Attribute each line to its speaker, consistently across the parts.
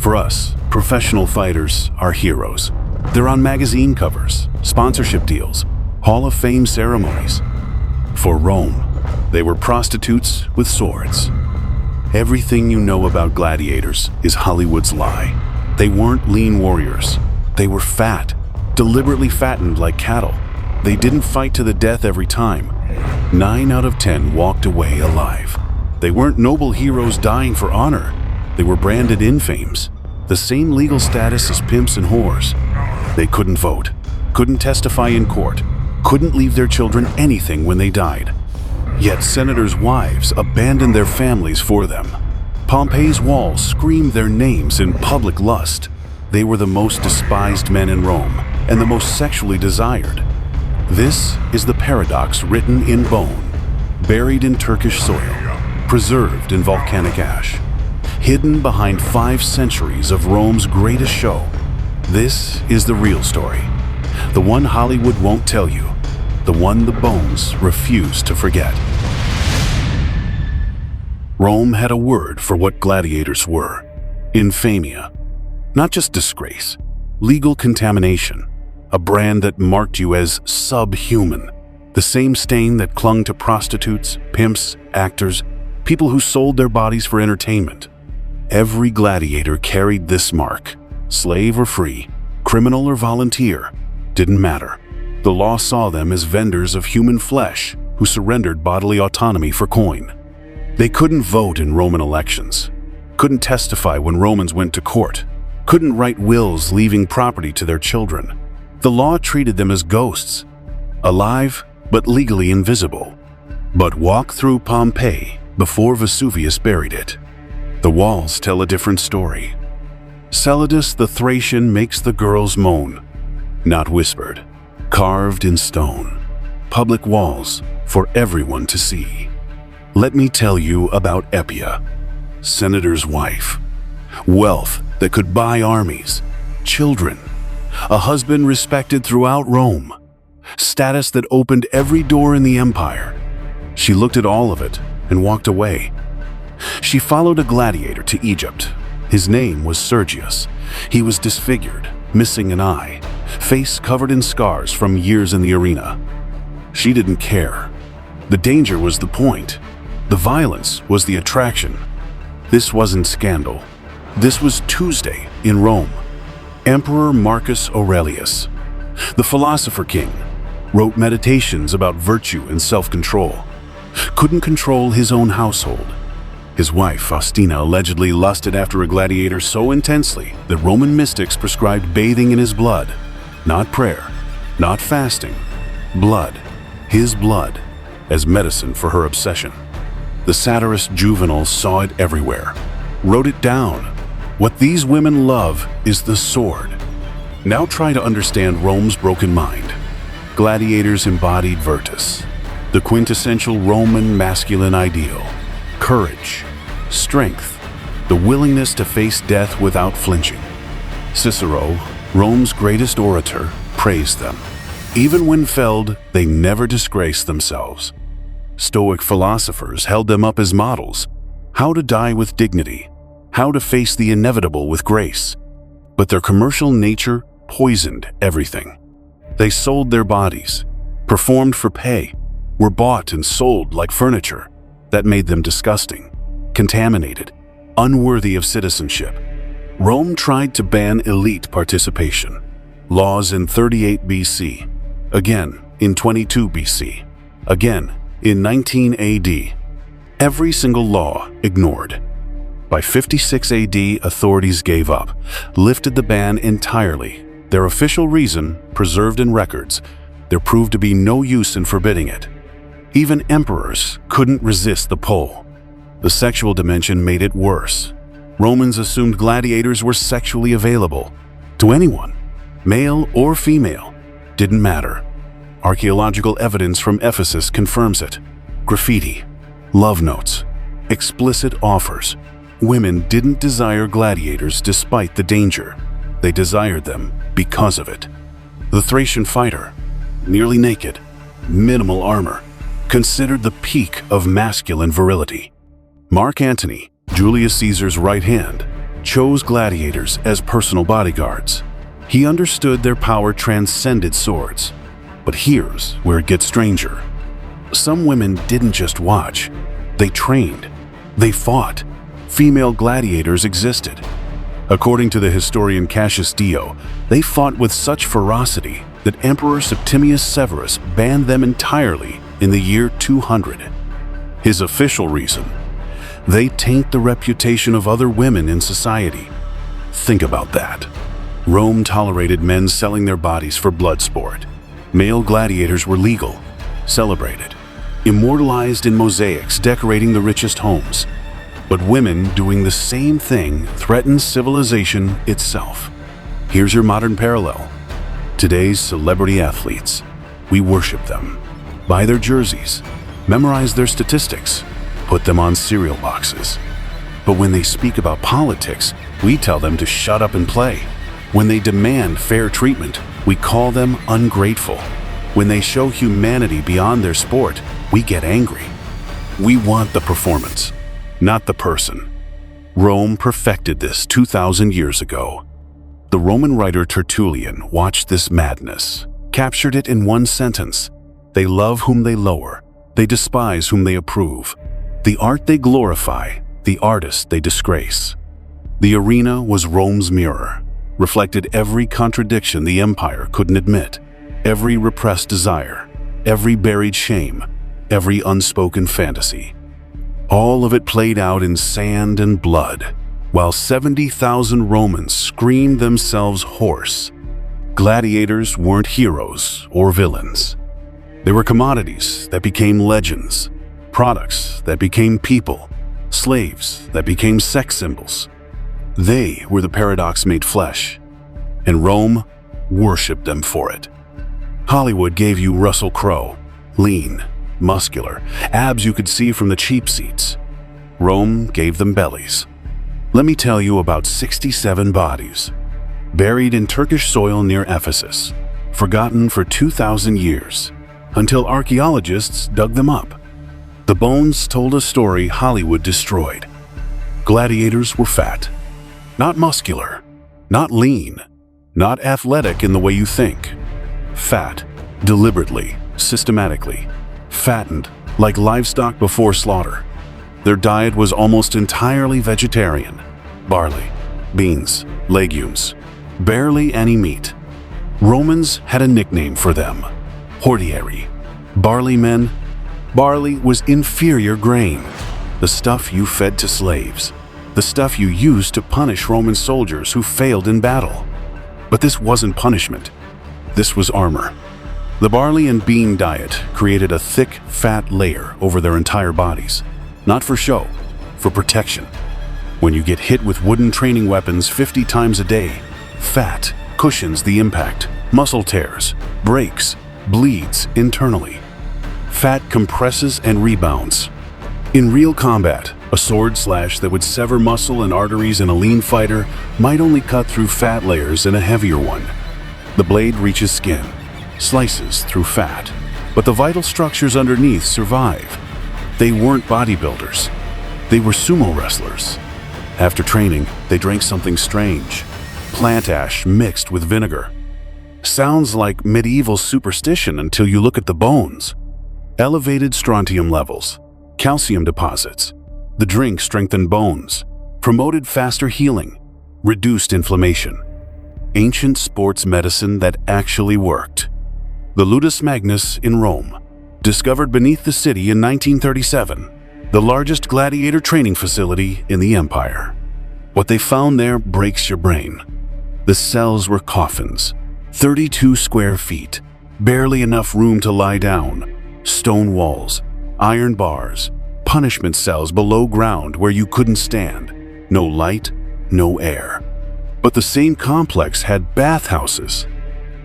Speaker 1: For us, professional fighters are heroes. They're on magazine covers, sponsorship deals, Hall of Fame ceremonies. For Rome, they were prostitutes with swords. Everything you know about gladiators is Hollywood's lie. They weren't lean warriors. They were fat, deliberately fattened like cattle. They didn't fight to the death every time. 9 out of 10 walked away alive. They weren't noble heroes dying for honor. They were branded infames, the same legal status as pimps and whores. They couldn't vote, couldn't testify in court, couldn't leave their children anything when they died. Yet senators' wives abandoned their families for them. Pompeii's walls screamed their names in public lust. They were the most despised men in Rome and the most sexually desired. This is the paradox written in bone, buried in Turkish soil, preserved in volcanic ash, hidden behind 5 centuries of Rome's greatest show. This is the real story, the one Hollywood won't tell you, the one the bones refuse to forget. Rome had a word for what gladiators were: infamia. Not just disgrace, legal contamination, a brand that marked you as subhuman, the same stain that clung to prostitutes, pimps, actors, people who sold their bodies for entertainment. Every gladiator carried this mark. Slave or free, criminal or volunteer, didn't matter. The law saw them as vendors of human flesh who surrendered bodily autonomy for coin. They couldn't vote in Roman elections, couldn't testify when Romans went to court, couldn't write wills leaving property to their children. The law treated them as ghosts, alive but legally invisible. But walk through Pompeii before Vesuvius buried it. The walls tell a different story. Celidus the Thracian makes the girls moan, not whispered, carved in stone. Public walls for everyone to see. Let me tell you about Epia, senator's wife. Wealth that could buy armies, children, a husband respected throughout Rome, status that opened every door in the empire. She looked at all of it and walked away. She followed a gladiator to Egypt. His name was Sergius. He was disfigured, missing an eye, face covered in scars from years in the arena. She didn't care. The danger was the point. The violence was the attraction. This wasn't scandal. This was Tuesday in Rome. Emperor Marcus Aurelius, the philosopher king, wrote meditations about virtue and self-control. Couldn't control his own household. His wife, Faustina, allegedly lusted after a gladiator so intensely that Roman mystics prescribed bathing in his blood. Not prayer, not fasting. Blood, his blood, as medicine for her obsession. The satirist Juvenal saw it everywhere, wrote it down. What these women love is the sword. Now try to understand Rome's broken mind. Gladiators embodied virtus, the quintessential Roman masculine ideal. Courage, strength, the willingness to face death without flinching. Cicero, Rome's greatest orator, praised them. Even when felled, they never disgraced themselves. Stoic philosophers held them up as models: how to die with dignity, how to face the inevitable with grace. But their commercial nature poisoned everything. They sold their bodies, performed for pay, were bought and sold like furniture. That made them disgusting, contaminated, unworthy of citizenship. Rome tried to ban elite participation. Laws in 38 BC, again in 22 BC, again in 19 AD. Every single law ignored. By 56 AD, authorities gave up, lifted the ban entirely. Their official reason, preserved in records, there proved to be no use in forbidding it. Even emperors couldn't resist the pull. The sexual dimension made it worse. Romans assumed gladiators were sexually available to anyone, male or female, didn't matter. Archaeological evidence from Ephesus confirms it. Graffiti, love notes, explicit offers. Women didn't desire gladiators despite the danger. They desired them because of it. The Thracian fighter, nearly naked, minimal armor, considered the peak of masculine virility. Mark Antony, Julius Caesar's right hand, chose gladiators as personal bodyguards. He understood their power transcended swords. But here's where it gets stranger. Some women didn't just watch. They trained. They fought. Female gladiators existed. According to the historian Cassius Dio, they fought with such ferocity that Emperor Septimius Severus banned them entirely in the year 200. His official reason: they taint the reputation of other women in society. Think about that. Rome tolerated men selling their bodies for blood sport. Male gladiators were legal, celebrated, immortalized in mosaics decorating the richest homes. But women doing the same thing threatens civilization itself. Here's your modern parallel. Today's celebrity athletes. We worship them, buy their jerseys, memorize their statistics, put them on cereal boxes. But when they speak about politics, we tell them to shut up and play. When they demand fair treatment, we call them ungrateful. When they show humanity beyond their sport, we get angry. We want the performance, not the person. Rome perfected this 2,000 years ago. The Roman writer Tertullian watched this madness, captured it in one sentence. They love whom they lower, they despise whom they approve. The art they glorify, the artist they disgrace. The arena was Rome's mirror, reflected every contradiction the empire couldn't admit, every repressed desire, every buried shame, every unspoken fantasy. All of it played out in sand and blood, while 70,000 Romans screamed themselves hoarse. Gladiators weren't heroes or villains. They were commodities that became legends, products that became people, slaves that became sex symbols. They were the paradox made flesh, and Rome worshipped them for it. Hollywood gave you Russell Crowe, lean, muscular, abs you could see from the cheap seats. Rome gave them bellies. Let me tell you about 67 bodies, buried in Turkish soil near Ephesus, forgotten for 2,000 years, until archaeologists dug them up. The bones told a story Hollywood destroyed. Gladiators were fat, not muscular, not lean, not athletic in the way you think. Fat, deliberately, systematically, fattened like livestock before slaughter. Their diet was almost entirely vegetarian. Barley, beans, legumes, barely any meat. Romans had a nickname for them: hortieri, barley men. Barley was inferior grain, the stuff you fed to slaves, the stuff you used to punish Roman soldiers who failed in battle. But this wasn't punishment. This was armor. The barley and bean diet created a thick, fat layer over their entire bodies. Not for show, for protection. When you get hit with wooden training weapons 50 times a day, fat cushions the impact, muscle tears, breaks, bleeds internally. Fat compresses and rebounds. In real combat, a sword slash that would sever muscle and arteries in a lean fighter might only cut through fat layers in a heavier one. The blade reaches skin, slices through fat, but the vital structures underneath survive. They weren't bodybuilders. They were sumo wrestlers. After training, they drank something strange: plant ash mixed with vinegar. Sounds like medieval superstition until you look at the bones. Elevated strontium levels, calcium deposits. The drink strengthened bones, promoted faster healing, reduced inflammation. Ancient sports medicine that actually worked. The Ludus Magnus in Rome, discovered beneath the city in 1937, the largest gladiator training facility in the empire. What they found there breaks your brain. The cells were coffins, 32 square feet, barely enough room to lie down, stone walls, iron bars, punishment cells below ground where you couldn't stand, no light, no air. But the same complex had bathhouses,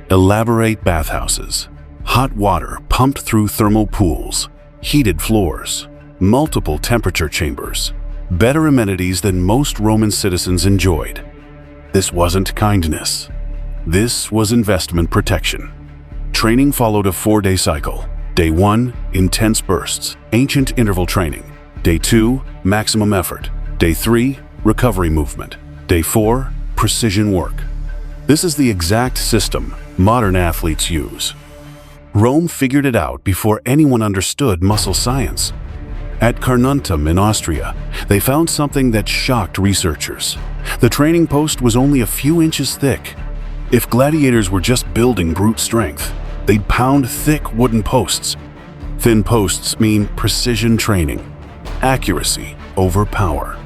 Speaker 1: elaborate bathhouses, hot water pumped through thermal pools, heated floors, multiple temperature chambers, better amenities than most Roman citizens enjoyed. This wasn't kindness. This was investment protection. Training followed a 4-day cycle. Day 1, intense bursts, ancient interval training. Day 2, maximum effort. Day 3, recovery movement. Day 4, precision work. This is the exact system modern athletes use. Rome figured it out before anyone understood muscle science. At Carnuntum in Austria, they found something that shocked researchers. The training post was only a few inches thick. If gladiators were just building brute strength, they'd pound thick wooden posts. Thin posts mean precision training, accuracy over power.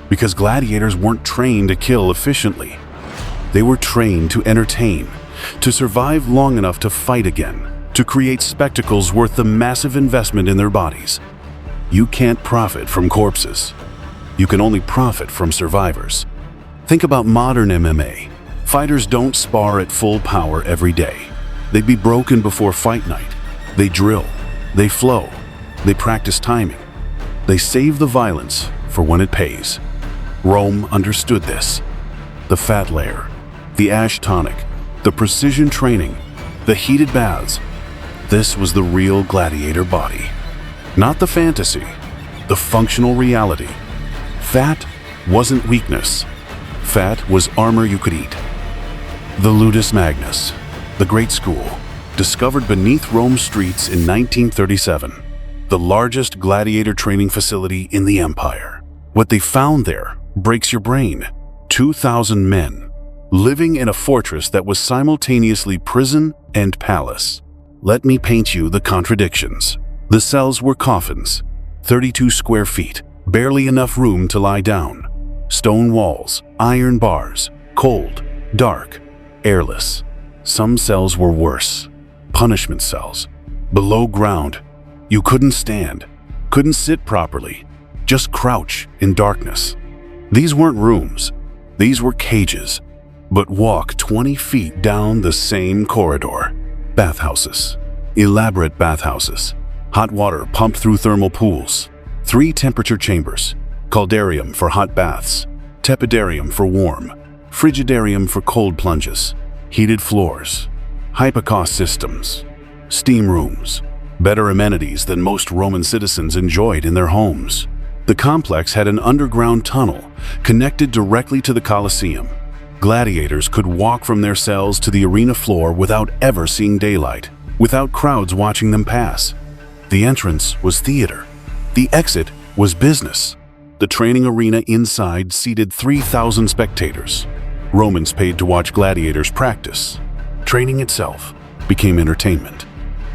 Speaker 1: Because gladiators weren't trained to kill efficiently. They were trained to entertain, to survive long enough to fight again, to create spectacles worth the massive investment in their bodies. You can't profit from corpses. You can only profit from survivors. Think about modern MMA. Fighters don't spar at full power every day. They'd be broken before fight night. They drill. They flow. They practice timing. They save the violence for when it pays. Rome understood this. The fat layer, the ash tonic, the precision training, the heated baths. This was the real gladiator body. Not the fantasy, the functional reality. Fat wasn't weakness. Fat was armor you could eat. The Ludus Magnus, the Great School, discovered beneath Rome's streets in 1937, the largest gladiator training facility in the empire. What they found there breaks your brain. 2,000 men, living in a fortress that was simultaneously prison and palace. Let me paint you the contradictions. The cells were coffins, 32 square feet, barely enough room to lie down. Stone walls, iron bars, cold, dark, airless. Some cells were worse. Punishment cells. Below ground. You couldn't stand, couldn't sit properly, just crouch in darkness. These weren't rooms. These were cages. But walk 20 feet down the same corridor. Bathhouses. Elaborate bathhouses. Hot water pumped through thermal pools. 3 temperature chambers. Caldarium for hot baths. Tepidarium for warm. Frigidarium for cold plunges. Heated floors. Hypocaust systems. Steam rooms. Better amenities than most Roman citizens enjoyed in their homes. The complex had an underground tunnel connected directly to the Colosseum. Gladiators could walk from their cells to the arena floor without ever seeing daylight, without crowds watching them pass. The entrance was theater. The exit was business. The training arena inside seated 3,000 spectators. Romans paid to watch gladiators practice. Training itself became entertainment.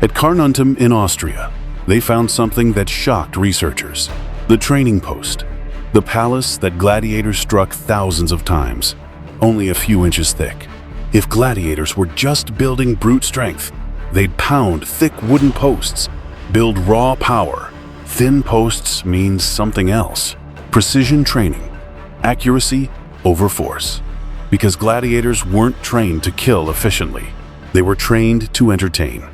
Speaker 1: At Carnuntum in Austria, they found something that shocked researchers. The training post. The palace that gladiators struck thousands of times, only a few inches thick. If gladiators were just building brute strength, they'd pound thick wooden posts, build raw power. Thin posts means something else. Precision training. Accuracy over force. Because gladiators weren't trained to kill efficiently. They were trained to entertain.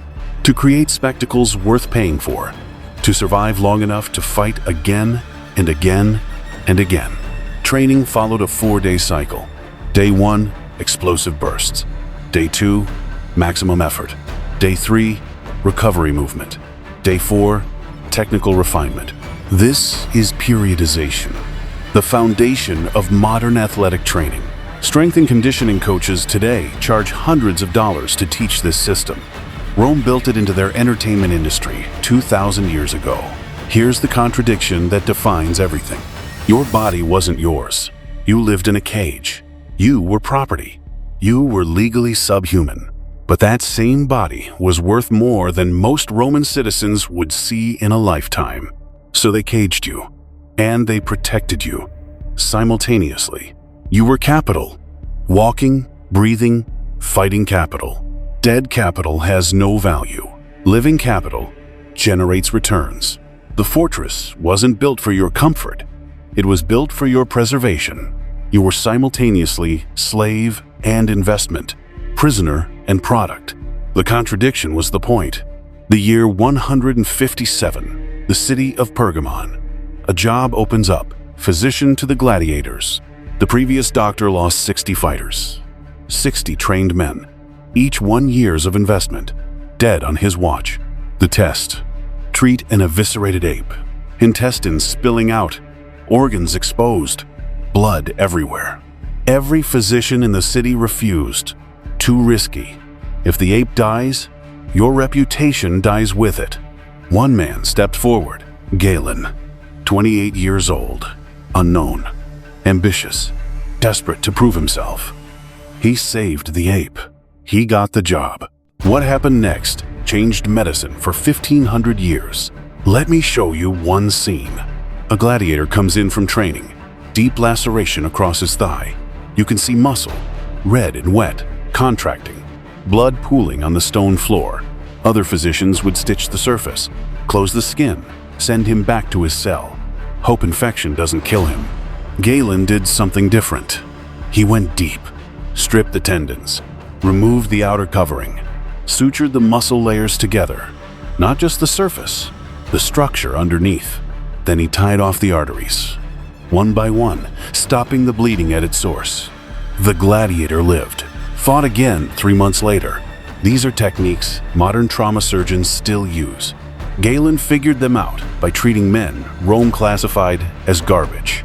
Speaker 1: To create spectacles worth paying for. To survive long enough to fight again and again and again. Training followed a 4-day cycle. Day 1, explosive bursts. Day 2, maximum effort. Day 3, recovery movement. Day 4, technical refinement. This is periodization, the foundation of modern athletic training. Strength and conditioning coaches today charge hundreds of dollars to teach this system. Rome built it into their entertainment industry 2,000 years ago. Here's the contradiction that defines everything. Your body wasn't yours. You lived in a cage. You were property. You were legally subhuman. But that same body was worth more than most Roman citizens would see in a lifetime. So they caged you, and they protected you. Simultaneously, you were capital. Walking, breathing, fighting capital. Dead capital has no value. Living capital generates returns. The fortress wasn't built for your comfort. It was built for your preservation. You were simultaneously slave and investment, prisoner and product. The contradiction was the point. The year 157, the city of Pergamon. A job opens up, physician to the gladiators. The previous doctor lost 60 fighters, 60 trained men, each 1 year of investment, dead on his watch. The test: treat an eviscerated ape, intestines spilling out, organs exposed, blood everywhere. Every physician in the city refused. Too risky. If the ape dies, your reputation dies with it. One man stepped forward, Galen, 28 years old, unknown, ambitious, desperate to prove himself. He saved the ape. He got the job. What happened next changed medicine for 1,500 years. Let me show you one scene. A gladiator comes in from training, deep laceration across his thigh. You can see muscle, red and wet, contracting, blood pooling on the stone floor. Other physicians would stitch the surface, close the skin, send him back to his cell. Hope infection doesn't kill him. Galen did something different. He went deep, stripped the tendons, removed the outer covering, sutured the muscle layers together. Not just the surface, the structure underneath. Then he tied off the arteries, one by one, stopping the bleeding at its source. The gladiator lived, fought again 3 months later. These are techniques modern trauma surgeons still use. Galen figured them out by treating men Rome classified as garbage.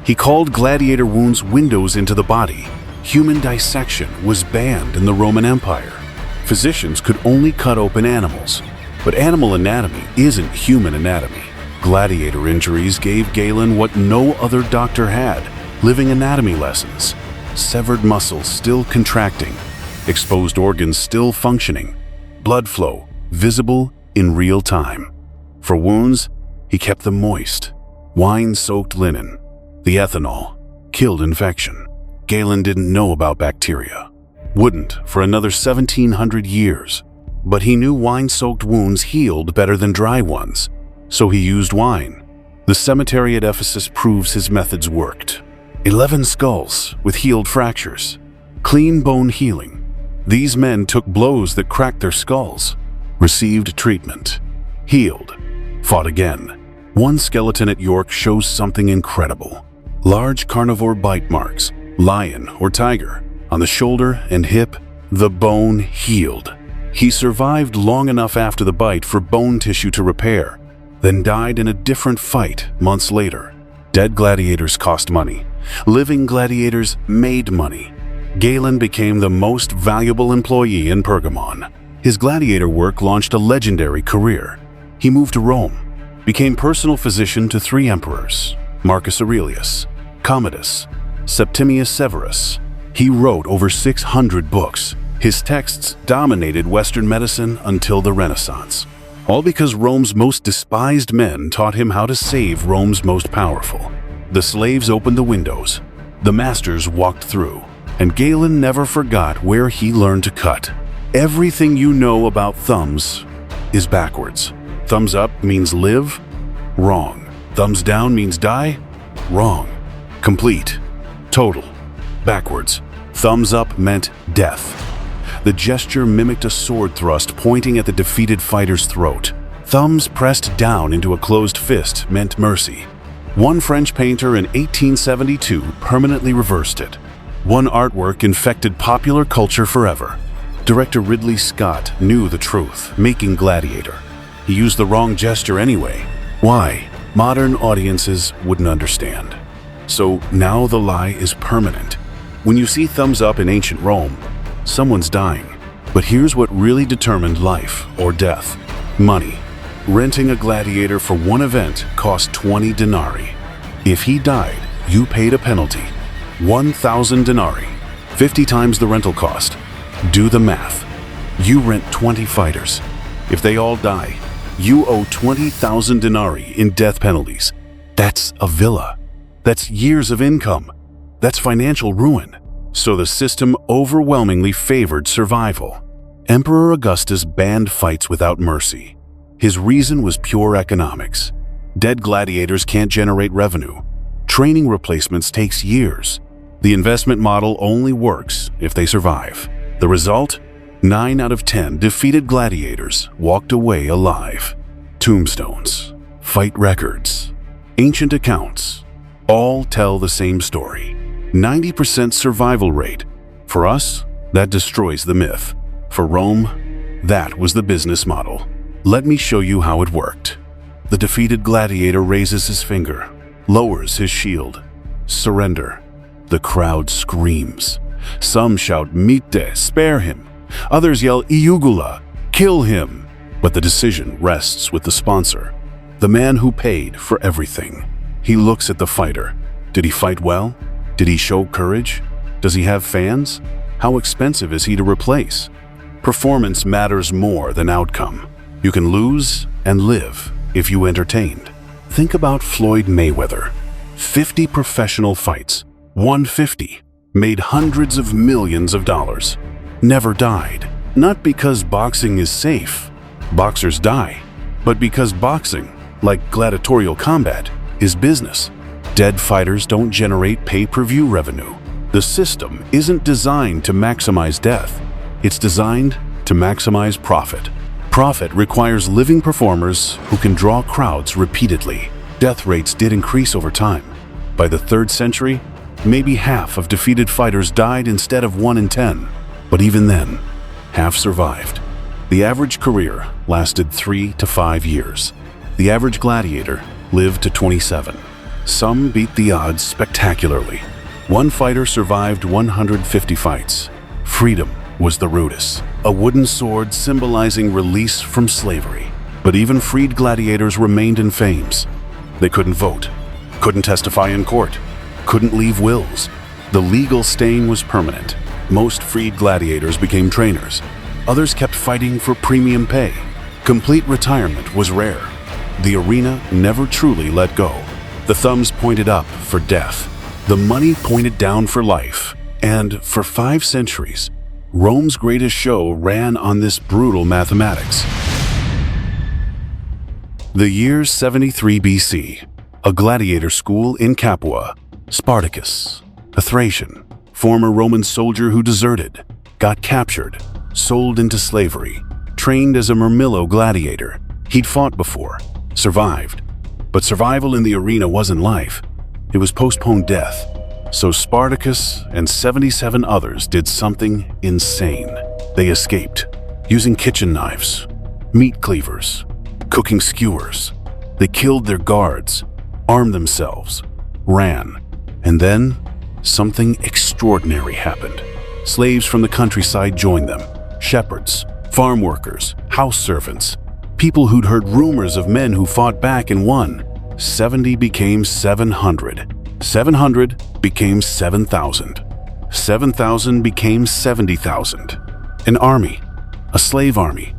Speaker 1: He called gladiator wounds windows into the body. Human dissection was banned in the Roman Empire. Physicians could only cut open animals, but animal anatomy isn't human anatomy. Gladiator injuries gave Galen what no other doctor had: living anatomy lessons. Severed muscles still contracting, exposed organs still functioning, blood flow visible in real time. For wounds, he kept them moist. Wine-soaked linen. The ethanol killed infection. Galen didn't know about bacteria. Wouldn't for another 1,700 years. But he knew wine-soaked wounds healed better than dry ones. So he used wine. The cemetery at Ephesus proves his methods worked. 11 skulls with healed fractures. Clean bone healing. These men took blows that cracked their skulls, received treatment, healed, fought again. One skeleton at York shows something incredible. Large carnivore bite marks, lion or tiger, on the shoulder and hip. The bone healed. He survived long enough after the bite for bone tissue to repair, then died in a different fight months later. Dead gladiators cost money. Living gladiators made money. Galen became the most valuable employee in Pergamon. His gladiator work launched a legendary career. He moved to Rome, became personal physician to 3 emperors: Marcus Aurelius, Commodus, Septimius Severus. He wrote over 600 books. His texts dominated Western medicine until the Renaissance. All because Rome's most despised men taught him how to save Rome's most powerful. The slaves opened the windows, the masters walked through, and Galen never forgot where he learned to cut. Everything you know about thumbs is backwards. Thumbs up means live? Wrong. Thumbs down means die? Wrong. Complete. Total. Backwards. Thumbs up meant death. The gesture mimicked a sword thrust pointing at the defeated fighter's throat. Thumbs pressed down into a closed fist meant mercy. One French painter in 1872 permanently reversed it. One artwork infected popular culture forever. Director Ridley Scott knew the truth, making Gladiator. He used the wrong gesture anyway. Why? Modern audiences wouldn't understand. So now the lie is permanent. When you see thumbs up in ancient Rome, someone's dying. But here's what really determined life or death: money. Renting a gladiator for one event cost 20 denarii. If he died, you paid a penalty. 1,000 denarii, 50 times the rental cost. Do the math. You rent 20 fighters. If they all die, you owe 20,000 denarii in death penalties. That's a villa. That's years of income. That's financial ruin. So the system overwhelmingly favored survival. Emperor Augustus banned fights without mercy. His reason was pure economics. Dead gladiators can't generate revenue. Training replacements takes years. The investment model only works if they survive. The result? 9 out of 10 defeated gladiators walked away alive. Tombstones, fight records, ancient accounts, all tell the same story. 90% survival rate. For us, that destroys the myth. For Rome, that was the business model. Let me show you how it worked. The defeated gladiator raises his finger, lowers his shield. Surrender. The crowd screams. Some shout, "Mite, spare him." Others yell, "Iugula, kill him." But the decision rests with the sponsor, the man who paid for everything. He looks at the fighter. Did he fight well? Did he show courage? Does he have fans? How expensive is he to replace? Performance matters more than outcome. You can lose and live if you entertained. Think about Floyd Mayweather. 50 professional fights, won 50, made hundreds of millions of dollars, never died. Not because boxing is safe, boxers die, but because boxing, like gladiatorial combat, is business. Dead fighters don't generate pay-per-view revenue. The system isn't designed to maximize death. It's designed to maximize profit. Profit requires living performers who can draw crowds repeatedly. Death rates did increase over time. By the 3rd century, maybe half of defeated fighters died instead of 1 in 10. But even then, half survived. The average career lasted 3 to 5 years. The average gladiator lived to 27. Some beat the odds spectacularly. One fighter survived 150 fights. Freedom was the rudis, a wooden sword symbolizing release from slavery. But even freed gladiators remained in fames. They couldn't vote, couldn't testify in court, couldn't leave wills. The legal stain was permanent. Most freed gladiators became trainers. Others kept fighting for premium pay. Complete retirement was rare. The arena never truly let go. The thumbs pointed up for death. The money pointed down for life. And for 5 centuries, Rome's greatest show ran on this brutal mathematics. The year 73 BC, a gladiator school in Capua. Spartacus, a Thracian, former Roman soldier who deserted, got captured, sold into slavery, trained as a Murmillo gladiator. He'd fought before, survived. But survival in the arena wasn't life. It was postponed death. So Spartacus and 77 others did something insane. They escaped, using kitchen knives, meat cleavers, cooking skewers. They killed their guards, armed themselves, ran. And then, something extraordinary happened. Slaves from the countryside joined them. Shepherds, farm workers, house servants, people who'd heard rumors of men who fought back and won. 70 became 700. 700 became 7,000. 7,000 became 70,000. An army, a slave army,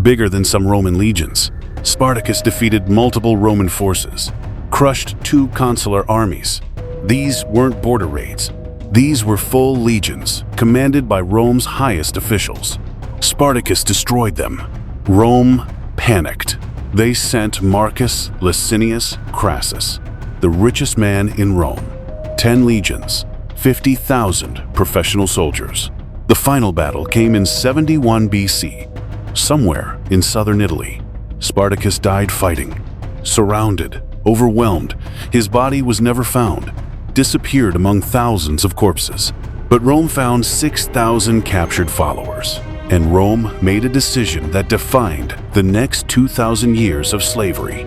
Speaker 1: bigger than some Roman legions. Spartacus defeated multiple Roman forces, crushed 2 consular armies. These weren't border raids. These were full legions, commanded by Rome's highest officials. Spartacus destroyed them. Rome panicked. They sent Marcus Licinius Crassus, the richest man in Rome, 10 legions, 50,000 professional soldiers. The final battle came in 71 BC, somewhere in southern Italy. Spartacus died fighting, surrounded, overwhelmed. His body was never found, disappeared among thousands of corpses. But Rome found 6,000 captured followers, and Rome made a decision that defined the next 2,000 years of slavery.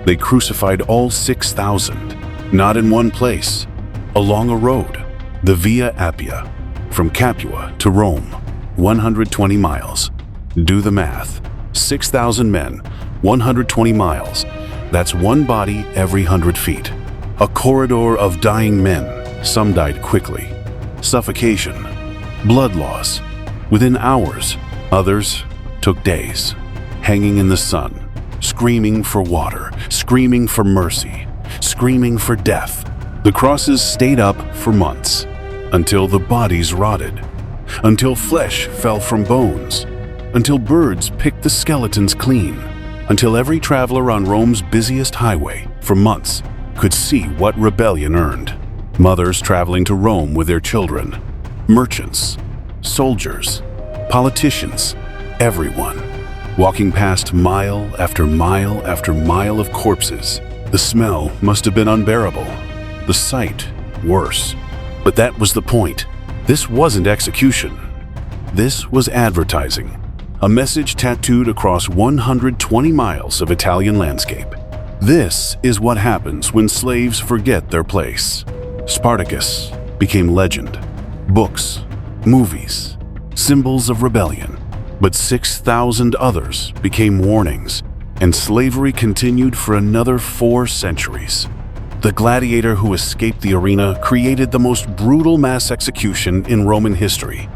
Speaker 1: They crucified all 6,000, not in one place, along a road, the Via Appia, from Capua to Rome, 120 miles. Do the math. 6,000 men, 120 miles. That's one body every 100 feet. A corridor of dying men. Some died quickly. Suffocation, blood loss. Within hours, others took days, hanging in the sun, screaming for water, screaming for mercy, screaming for death. The crosses stayed up for months, until the bodies rotted, until flesh fell from bones, until birds picked the skeletons clean, until every traveler on Rome's busiest highway for months could see what rebellion earned. Mothers traveling to Rome with their children, merchants, soldiers, politicians, everyone, walking past mile after mile after mile of corpses. The smell must have been unbearable, the sight worse. But that was the point. This wasn't execution. This was advertising. A message tattooed across 120 miles of Italian landscape. This is what happens when slaves forget their place. Spartacus became legend. Books, movies, symbols of rebellion. But 6,000 others became warnings, and slavery continued for another 4 centuries. The gladiator who escaped the arena created the most brutal mass execution in Roman history.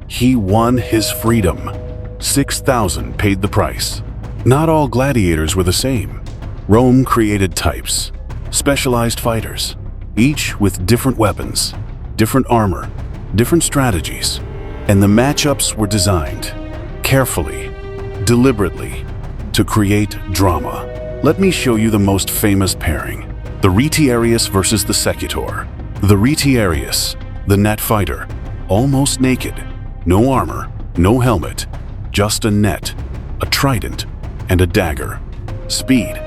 Speaker 1: He won his freedom. 6,000 paid the price. Not all gladiators were the same. Rome created types, specialized fighters, each with different weapons, different armor, different strategies, and the matchups were designed carefully, deliberately, to create drama. Let me show you the most famous pairing. The Retiarius versus the Secutor. The Retiarius, the net fighter, almost naked, no armor, no helmet, just a net, a trident, and a dagger. Speed,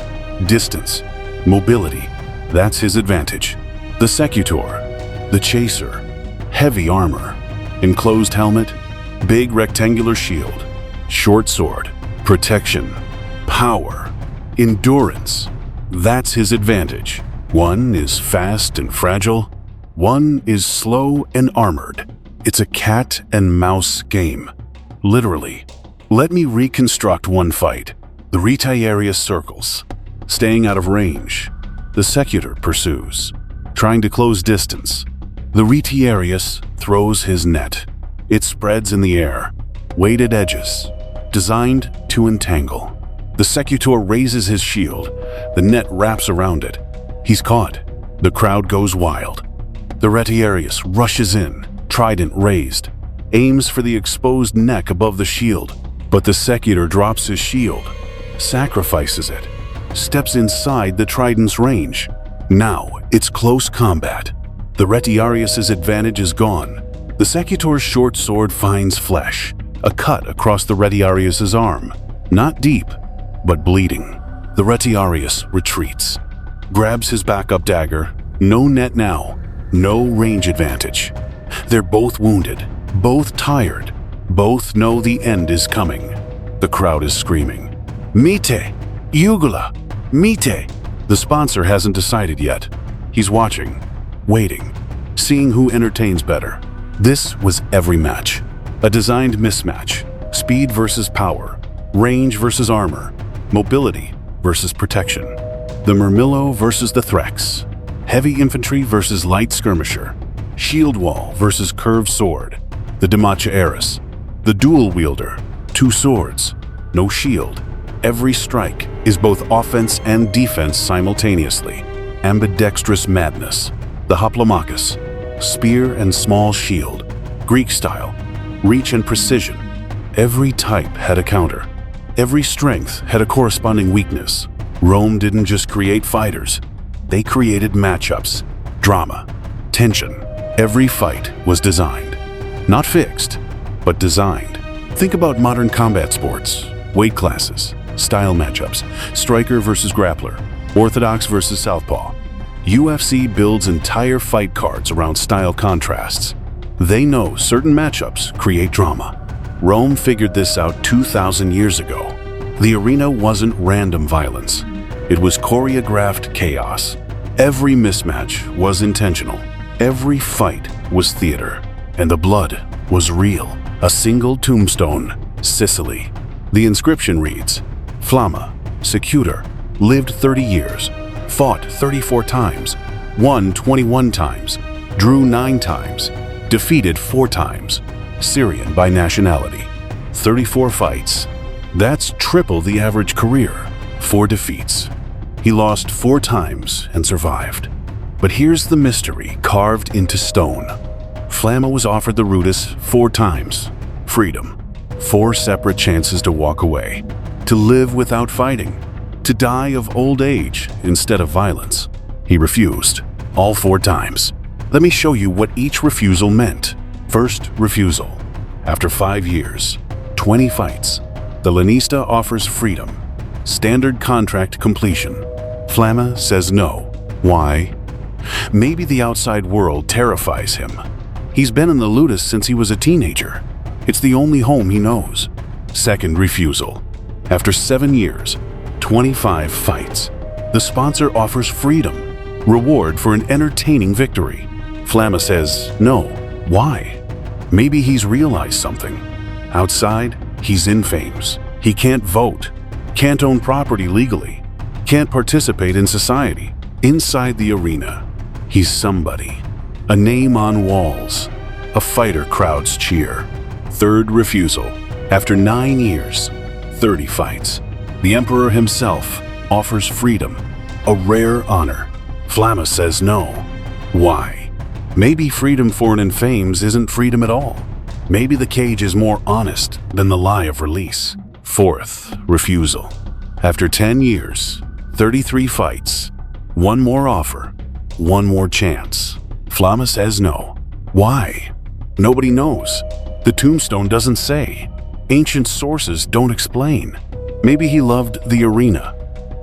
Speaker 1: distance, mobility, that's his advantage. The Secutor, the chaser, heavy armor, enclosed helmet, big rectangular shield, short sword, protection, power, endurance. That's his advantage. One is fast and fragile, one is slow and armored. It's a cat and mouse game, literally. Let me reconstruct one fight. The Retiarius circles, staying out of range. The Secutor pursues, trying to close distance. The Retiarius throws his net. It spreads in the air, weighted edges, designed to entangle. The Secutor raises his shield. The net wraps around it. He's caught. The crowd goes wild. The Retiarius rushes in, trident raised, aims for the exposed neck above the shield. But the Secutor drops his shield, sacrifices it, steps inside the trident's range. Now it's close combat. The Retiarius's advantage is gone. The Secutor's short sword finds flesh, a cut across the Retiarius's arm. Not deep, but bleeding. The Retiarius retreats, grabs his backup dagger. No net now, no range advantage. They're both wounded, both tired, both know the end is coming. The crowd is screaming, "Mite! Ugula! Mite!" The sponsor hasn't decided yet. He's watching, waiting, seeing who entertains better. This was every match. A designed mismatch. Speed versus power. Range versus armor. Mobility versus protection. The Murmillo versus the Threx. Heavy infantry versus light skirmisher. Shield wall versus curved sword. The Demachaeris. The dual wielder. 2 swords. No shield. Every strike is both offense and defense simultaneously. Ambidextrous madness. The Hoplomachus. Spear and small shield. Greek style. Reach and precision. Every type had a counter. Every strength had a corresponding weakness. Rome didn't just create fighters. They created matchups, drama, tension. Every fight was designed. Not fixed, but designed. Think about modern combat sports, weight classes, style matchups, striker versus grappler, orthodox versus southpaw. UFC builds entire fight cards around style contrasts. They know certain matchups create drama. Rome figured this out 2,000 years ago. The arena wasn't random violence. It was choreographed chaos. Every mismatch was intentional. Every fight was theater. And the blood was real. A single tombstone, Sicily. The inscription reads, Flamma, Secutor, lived 30 years, fought 34 times, won 21 times, drew 9 times, defeated 4 times, Syrian by nationality, 34 fights. That's triple the average career, 4 defeats. He lost 4 times and survived. But here's the mystery carved into stone. Flamma was offered the Rudis 4 times. Freedom. 4 separate chances to walk away. To live without fighting. To die of old age instead of violence. He refused, all 4 times. Let me show you what each refusal meant. First refusal. After 5 years, 20 fights, the Lanista offers freedom. Standard contract completion. Flamma says no. Why? Maybe the outside world terrifies him. He's been in the Ludus since he was a teenager. It's the only home he knows. Second refusal. After 7 years, 25 fights, the sponsor offers freedom, reward for an entertaining victory. Flamma says no. Why? Maybe he's realized something. Outside, he's in fames. He can't vote, can't own property legally, can't participate in society. Inside the arena, he's somebody. A name on walls. A fighter crowds cheer. Third refusal. After 9 years, 30 fights. The Emperor himself offers freedom, a rare honor. Flamma says no. Why? Maybe freedom for an in fames isn't freedom at all. Maybe the cage is more honest than the lie of release. Fourth refusal. After 10 years, 33 fights, one more offer, one more chance. Flamma says no. Why? Nobody knows. The tombstone doesn't say. Ancient sources don't explain. Maybe he loved the arena.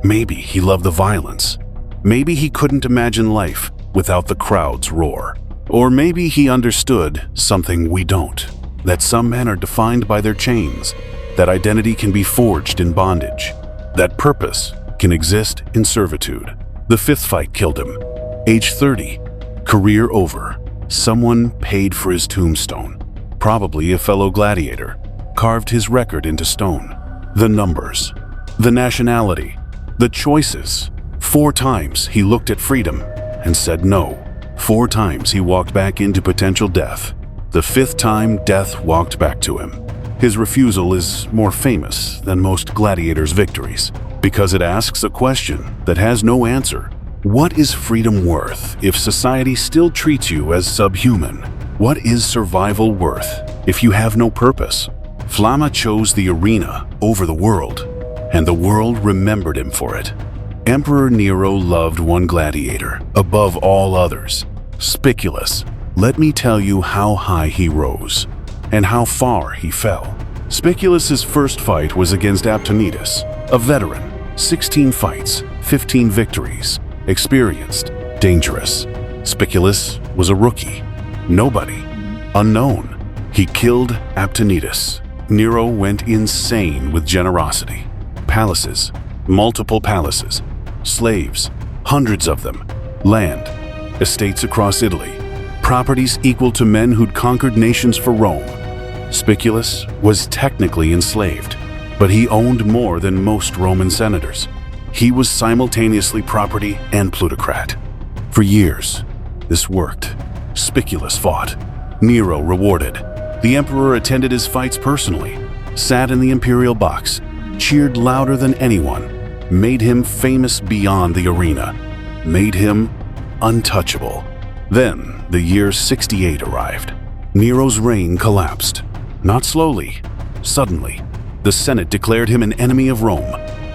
Speaker 1: Maybe he loved the violence. Maybe he couldn't imagine life without the crowd's roar. Or maybe he understood something we don't, that some men are defined by their chains, that identity can be forged in bondage, that purpose can exist in servitude. The fifth fight killed him. Age 30, career over. Someone paid for his tombstone. Probably a fellow gladiator, carved his record into stone. The numbers, the nationality, the choices. 4 times he looked at freedom and said no. 4 times he walked back into potential death. The 5th time, death walked back to him. His refusal is more famous than most gladiators' victories because it asks a question that has no answer. What is freedom worth if society still treats you as subhuman? What is survival worth if you have no purpose? Flamma chose the arena over the world, and the world remembered him for it. Emperor Nero loved one gladiator above all others, Spiculus. Let me tell you how high he rose and how far he fell. Spiculus's first fight was against Aptonidas, a veteran, 16 fights, 15 victories, experienced, dangerous. Spiculus was a rookie, nobody, unknown. He killed Aptonidas. Nero went insane with generosity. Palaces, multiple palaces, slaves, hundreds of them, land, estates across Italy, properties equal to men who'd conquered nations for Rome. Spiculus was technically enslaved, but he owned more than most Roman senators. He was simultaneously property and plutocrat. For years, this worked. Spiculus fought. Nero rewarded. The emperor attended his fights personally, sat in the imperial box, cheered louder than anyone, made him famous beyond the arena, made him untouchable. Then the year 68 arrived. Nero's reign collapsed. Not slowly, suddenly. The Senate declared him an enemy of Rome.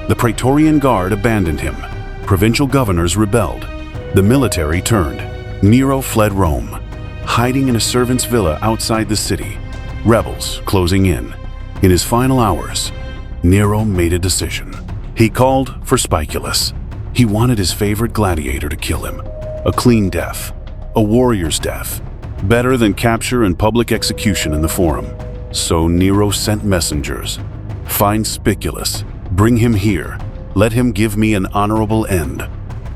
Speaker 1: The Praetorian Guard abandoned him. Provincial governors rebelled. The military turned. Nero fled Rome, hiding in a servant's villa outside the city. Rebels closing in. In his final hours, Nero made a decision. He called for Spiculus. He wanted his favorite gladiator to kill him. A clean death. A warrior's death. Better than capture and public execution in the Forum. So Nero sent messengers. Find Spiculus. Bring him here. Let him give me an honorable end.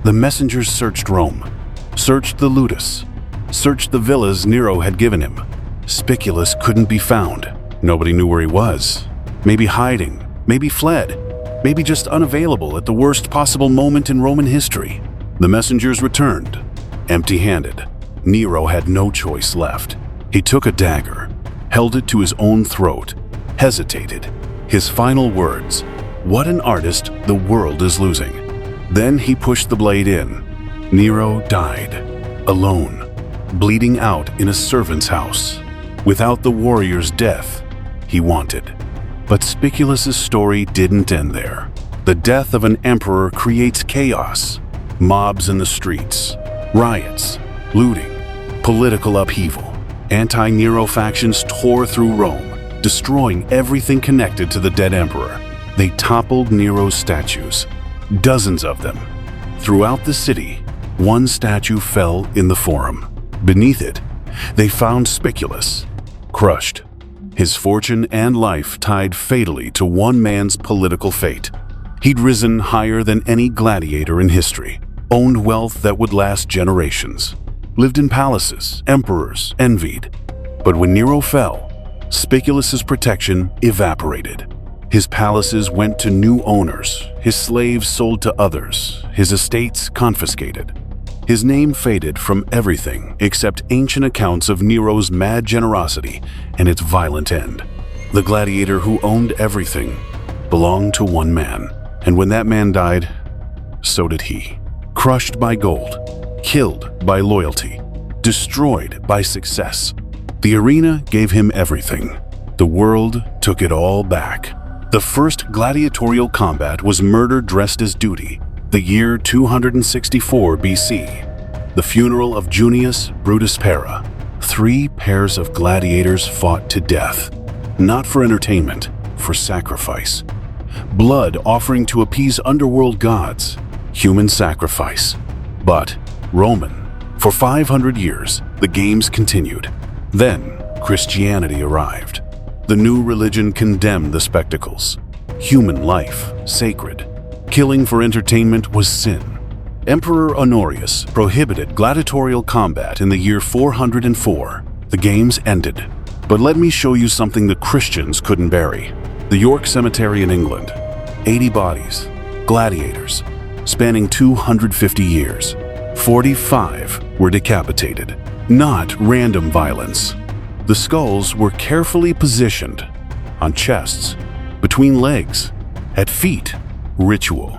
Speaker 1: The messengers searched Rome. Searched the Ludus. Searched the villas Nero had given him. Spiculus couldn't be found. Nobody knew where he was. Maybe hiding. Maybe fled. Maybe just unavailable at the worst possible moment in Roman history. The messengers returned, empty-handed. Nero had no choice left. He took a dagger, held it to his own throat, hesitated. His final words, "What an artist the world is losing." Then he pushed the blade in. Nero died, alone, bleeding out in a servant's house, without the warrior's death he wanted. But Spiculus's story didn't end there. The death of an emperor creates chaos. Mobs in the streets, riots, looting, political upheaval. Anti-Nero factions tore through Rome, destroying everything connected to the dead emperor. They toppled Nero's statues, dozens of them. Throughout the city, one statue fell in the Forum. Beneath it, they found Spiculus, crushed. His fortune and life tied fatally to one man's political fate. He'd risen higher than any gladiator in history, owned wealth that would last generations. lived in palaces, emperors envied. But when Nero fell, Spiculus's protection evaporated. His palaces went to new owners, his slaves sold to others, his estates confiscated. His name faded from everything except ancient accounts of Nero's mad generosity and its violent end. The gladiator who owned everything belonged to one man, and when that man died, so did he. Crushed by gold, killed by loyalty, destroyed by success. The arena gave him everything. The world took it all back. The first gladiatorial combat was murder dressed as duty, the year 264 BC. The funeral of Junius Brutus Para. 3 pairs of gladiators fought to death, not for entertainment, for sacrifice. Blood offering to appease underworld gods, human sacrifice. But Roman. For 500 years, the games continued. Then Christianity arrived. The new religion condemned the spectacles. Human life, sacred. Killing for entertainment was sin. Emperor Honorius prohibited gladiatorial combat in the year 404. The games ended. But let me show you something the Christians couldn't bury. The York Cemetery in England. 80 bodies, gladiators, spanning 250 years. 45 were decapitated. Not random violence. The skulls were carefully positioned on chests, between legs, at feet. Ritual,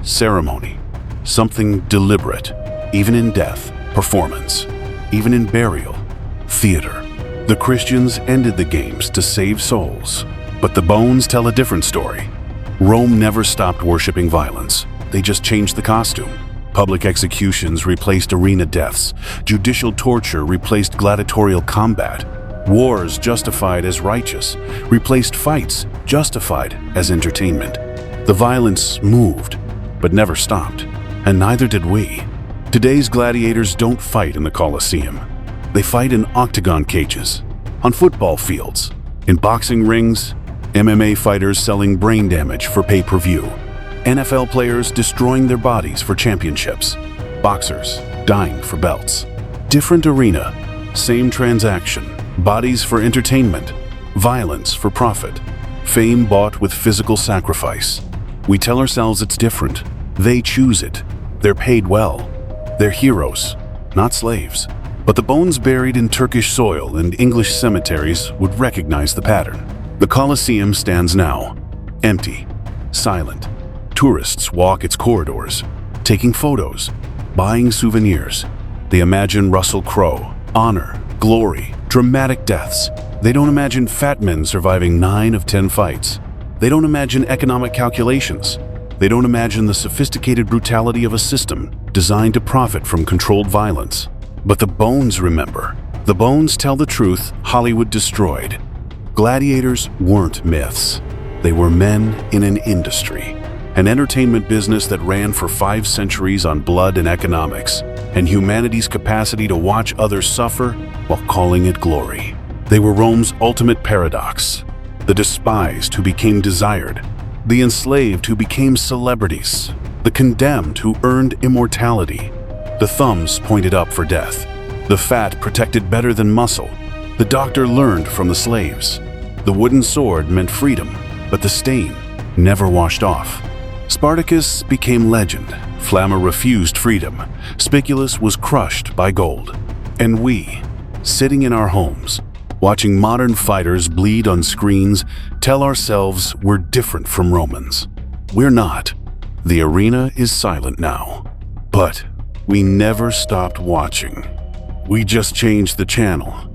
Speaker 1: ceremony, something deliberate, even in death, performance, even in burial, theater. The Christians ended the games to save souls, but the bones tell a different story. Rome never stopped worshiping violence. They just changed the costume. Public executions replaced arena deaths. Judicial torture replaced gladiatorial combat. Wars justified as righteous replaced fights justified as entertainment. The violence moved, but never stopped, and neither did we. Today's gladiators don't fight in the Colosseum. They fight in octagon cages, on football fields, in boxing rings, MMA fighters selling brain damage for pay-per-view, NFL players destroying their bodies for championships, boxers dying for belts. Different arena, same transaction, bodies for entertainment, violence for profit, fame bought with physical sacrifice. We tell ourselves it's different. They choose it. They're paid well. They're heroes, not slaves. But the bones buried in Turkish soil and English cemeteries would recognize the pattern. The Colosseum stands now, empty, silent. Tourists walk its corridors, taking photos, buying souvenirs. They imagine Russell Crowe, honor, glory, dramatic deaths. They don't imagine fat men surviving 9 of 10 fights. They don't imagine economic calculations. They don't imagine the sophisticated brutality of a system designed to profit from controlled violence. But the bones remember. The bones tell the truth Hollywood destroyed. Gladiators weren't myths. They were men in an industry, an entertainment business that ran for 5 centuries on blood and economics, and humanity's capacity to watch others suffer while calling it glory. They were Rome's ultimate paradox. The despised who became desired, the enslaved who became celebrities, the condemned who earned immortality. The thumbs pointed up for death. The fat protected better than muscle. The doctor learned from the slaves. The wooden sword meant freedom, but the stain never washed off. Spartacus became legend. Flamma refused freedom. Spiculus was crushed by gold. And we, sitting in our homes, watching modern fighters bleed on screens, tell ourselves we're different from Romans. We're not. The arena is silent now. But we never stopped watching. We just changed the channel.